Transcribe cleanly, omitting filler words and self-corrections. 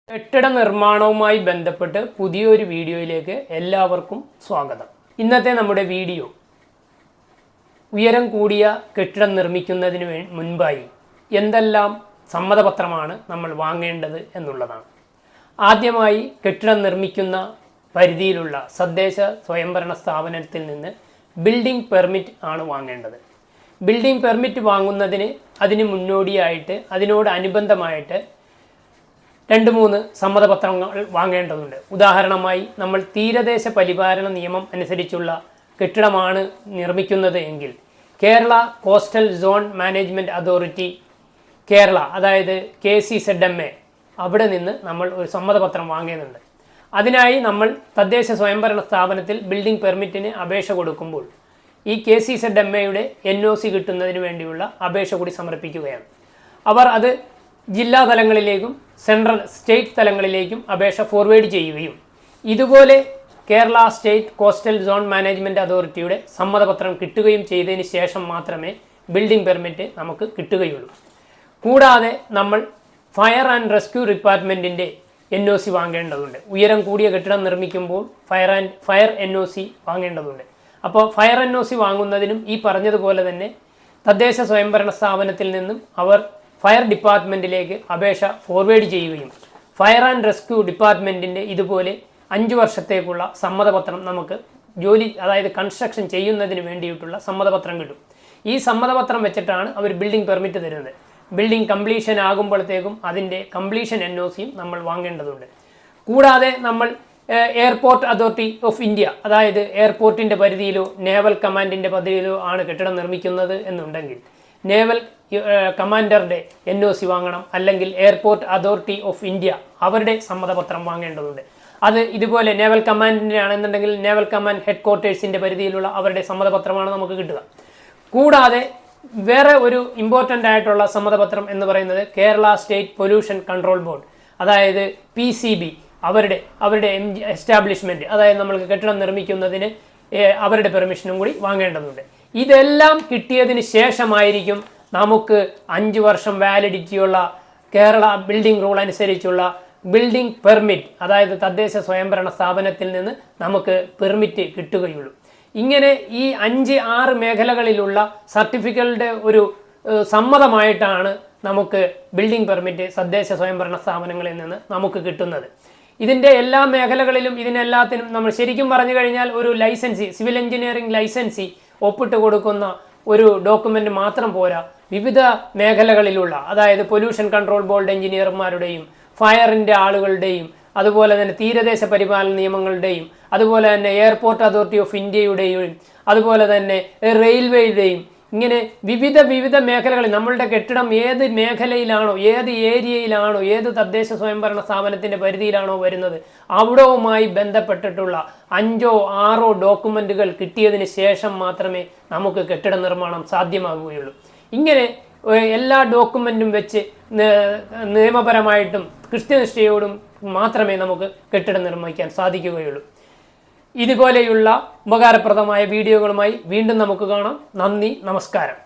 കെട്ടിട നിർമ്മാണവുമായി ബന്ധപ്പെട്ട് പുതിയൊരു വീഡിയോയിലേക്ക് എല്ലാവർക്കും സ്വാഗതം. ഇന്നത്തെ നമ്മുടെ വീഡിയോ ഉയരം കൂടിയ കെട്ടിടം നിർമ്മിക്കുന്നതിന് മുൻപായി എന്തെല്ലാം സമ്മതപത്രമാണ് നമ്മൾ വാങ്ങേണ്ടത് എന്നുള്ളതാണ്. ആദ്യമായി കെട്ടിടം നിർമ്മിക്കുന്ന പരിധിയിലുള്ള തദ്ദേശ സ്വയംഭരണ സ്ഥാപനത്തിൽ നിന്ന് ബിൽഡിംഗ് പെർമിറ്റ് ആണ് വാങ്ങേണ്ടത്. ബിൽഡിംഗ് പെർമിറ്റ് വാങ്ങുന്നതിന് അതിന് മുന്നോടിയായിട്ട് അതിനോടനുബന്ധമായിട്ട് 2-3 സമ്മതപത്രങ്ങൾ വാങ്ങേണ്ടതുണ്ട്. ഉദാഹരണമായി നമ്മൾ തീരദേശ പരിപാലന നിയമം അനുസരിച്ചുള്ള കെട്ടിടമാണ് നിർമ്മിക്കുന്നത് എങ്കിൽ Kerala coastal zone management authority Kerala, അതായത് KCZMA, അവിടെ നിന്ന് നമ്മൾ ഒരു സമ്മതപത്രം വാങ്ങേണ്ടതുണ്ട്. അതിനായി നമ്മൾ തദ്ദേശ സ്വയംഭരണ സ്ഥാപനത്തിൽ ബിൽഡിംഗ് പെർമിറ്റിന് അപേക്ഷ കൊടുക്കുമ്പോൾ ഈ KCZMAയുടെ NOC കിട്ടുന്നതിന് വേണ്ടിയുള്ള അപേക്ഷ കൂടി സമർപ്പിക്കുകയാണ്. അവർ അത് ജില്ലാ തലങ്ങളിലേക്കും സെൻട്രൽ സ്റ്റേറ്റ് തലങ്ങളിലേക്കും അപേക്ഷ ഫോർവേഡ് ചെയ്യുകയും ഇതുപോലെ Kerala state coastal zone management അതോറിറ്റിയുടെ സമ്മതപത്രം കിട്ടുകയും ചെയ്തതിന് ശേഷം മാത്രമേ ബിൽഡിംഗ് പെർമിറ്റ് നമുക്ക് കിട്ടുകയുള്ളൂ. കൂടാതെ നമ്മൾ ഫയർ ആൻഡ് റെസ്ക്യൂ ഡിപ്പാർട്ട്മെൻറ്റിൻ്റെ NOC വാങ്ങേണ്ടതുണ്ട്. ഉയരം കൂടിയ കെട്ടിടം നിർമ്മിക്കുമ്പോൾ ഫയർ NOC വാങ്ങേണ്ടതുണ്ട്. അപ്പോൾ ഫയർ NOC വാങ്ങുന്നതിനും ഈ പറഞ്ഞതുപോലെ തന്നെ തദ്ദേശ സ്വയംഭരണ സ്ഥാപനത്തിൽ നിന്നും അവർ ഫയർ ഡിപ്പാർട്ട്മെൻറ്റിലേക്ക് അപേക്ഷ ഫോർവേഡ് ചെയ്യുകയും ഫയർ ആൻഡ് റെസ്ക്യൂ ഡിപ്പാർട്ട്മെൻറ്റിൻ്റെ ഇതുപോലെ 5 വർഷത്തേക്കുള്ള സമ്മതപത്രം നമുക്ക് ജോലി, അതായത് കൺസ്ട്രക്ഷൻ ചെയ്യുന്നതിന് വേണ്ടിയിട്ടുള്ള സമ്മതപത്രം കിട്ടും. ഈ സമ്മതപത്രം വെച്ചിട്ടാണ് അവർ ബിൽഡിംഗ് പെർമിറ്റ് തരുന്നത്. ബിൽഡിംഗ് കംപ്ലീഷൻ ആകുമ്പോഴത്തേക്കും അതിൻ്റെ കംപ്ലീഷൻ NOCയും നമ്മൾ വാങ്ങേണ്ടതുണ്ട്. കൂടാതെ നമ്മൾ എയർപോർട്ട് അതോറിറ്റി ഓഫ് ഇന്ത്യ, അതായത് എയർപോർട്ടിൻ്റെ പരിധിയിലോ നേവൽ കമാൻഡിൻ്റെ പരിധിയിലോ ആണ് കെട്ടിടം നിർമ്മിക്കുന്നത് എന്നുണ്ടെങ്കിൽ നേവൽ കമാൻഡറുടെ NOC വാങ്ങണം, അല്ലെങ്കിൽ എയർപോർട്ട് അതോറിറ്റി ഓഫ് ഇന്ത്യ അവരുടെ സമ്മതപത്രം വാങ്ങേണ്ടതുണ്ട്. അത് ഇതുപോലെ നേവൽ കമാൻഡിൻ്റെ ആണെന്നുണ്ടെങ്കിൽ നേവൽ കമാൻഡ് ഹെഡ് ക്വാർട്ടേഴ്സിൻ്റെ പരിധിയിലുള്ള അവരുടെ സമ്മതപത്രമാണ് നമുക്ക് കിട്ടുക. കൂടാതെ വേറെ ഒരു ഇമ്പോർട്ടൻ്റ് ആയിട്ടുള്ള സമ്മതപത്രം എന്ന് പറയുന്നത് Kerala state pollution control board, അതായത് PCB, അവരുടെ എസ്റ്റാബ്ലിഷ്മെൻറ്റ്, അതായത് നമ്മൾക്ക് കെട്ടിടം നിർമ്മിക്കുന്നതിന് അവരുടെ പെർമിഷനും കൂടി വാങ്ങേണ്ടതുണ്ട്. ഇതെല്ലാം കിട്ടിയതിന് ശേഷമായിരിക്കും നമുക്ക് 5 വർഷം വാലിഡിറ്റിയുള്ള കേരള ബിൽഡിംഗ് റൂൾ അനുസരിച്ചുള്ള ബിൽഡിംഗ് പെർമിറ്റ്, അതായത് തദ്ദേശ സ്വയംഭരണ സ്ഥാപനത്തിൽ നിന്ന് നമുക്ക് പെർമിറ്റ് കിട്ടുകയുള്ളൂ. ഇങ്ങനെ ഈ 5-6 മേഖലകളിലുള്ള സർട്ടിഫിക്കറ്റുകളുടെ ഒരു സമ്മതമായിട്ടാണ് നമുക്ക് ബിൽഡിംഗ് പെർമിറ്റ് തദ്ദേശ സ്വയംഭരണ സ്ഥാപനങ്ങളിൽ നിന്ന് നമുക്ക് കിട്ടുന്നത്. ഇതിൻ്റെ എല്ലാ മേഖലകളിലും ഇതിനെല്ലാത്തിനും നമ്മൾ ശരിക്കും പറഞ്ഞു കഴിഞ്ഞാൽ ഒരു ലൈസൻസി, സിവിൽ എഞ്ചിനീയറിംഗ് ലൈസൻസി ഒപ്പിട്ട് കൊടുക്കുന്ന ഒരു ഡോക്യുമെൻ്റ് മാത്രം പോരാ. വിവിധ മേഖലകളിലുള്ള, അതായത് പൊല്യൂഷൻ കൺട്രോൾ ബോർഡ് എഞ്ചിനീയർമാരുടെയും ഫയറിൻ്റെ ആളുകളുടെയും അതുപോലെ തന്നെ തീരദേശ പരിപാലന നിയമങ്ങളുടെയും അതുപോലെ തന്നെ എയർപോർട്ട് അതോറിറ്റി ഓഫ് ഇന്ത്യയുടെയും അതുപോലെ തന്നെ റെയിൽവേയുടെയും ഇങ്ങനെ വിവിധ മേഖലകളിൽ നമ്മളുടെ കെട്ടിടം ഏത് മേഖലയിലാണോ, ഏത് ഏരിയയിലാണോ, ഏത് തദ്ദേശ സ്വയംഭരണ സ്ഥാപനത്തിൻ്റെ പരിധിയിലാണോ വരുന്നത് അവിടവുമായി ബന്ധപ്പെട്ടിട്ടുള്ള 5-6 ഡോക്യുമെൻറ്റുകൾ കിട്ടിയതിന് ശേഷം മാത്രമേ നമുക്ക് കെട്ടിട നിർമ്മാണം സാധ്യമാകുകയുള്ളൂ. ഇങ്ങനെ എല്ലാ ഡോക്യുമെൻറ്റും വെച്ച് നിയമപരമായിട്ടും കൃത്യനിഷ്ഠയോടും മാത്രമേ നമുക്ക് കെട്ടിടം നിർമ്മിക്കാൻ സാധിക്കുകയുള്ളൂ. ഇതുപോലെയുള്ള ഉപകാരപ്രദമായ വീഡിയോകളുമായി വീണ്ടും നമുക്ക് കാണാം. നന്ദി, നമസ്കാരം.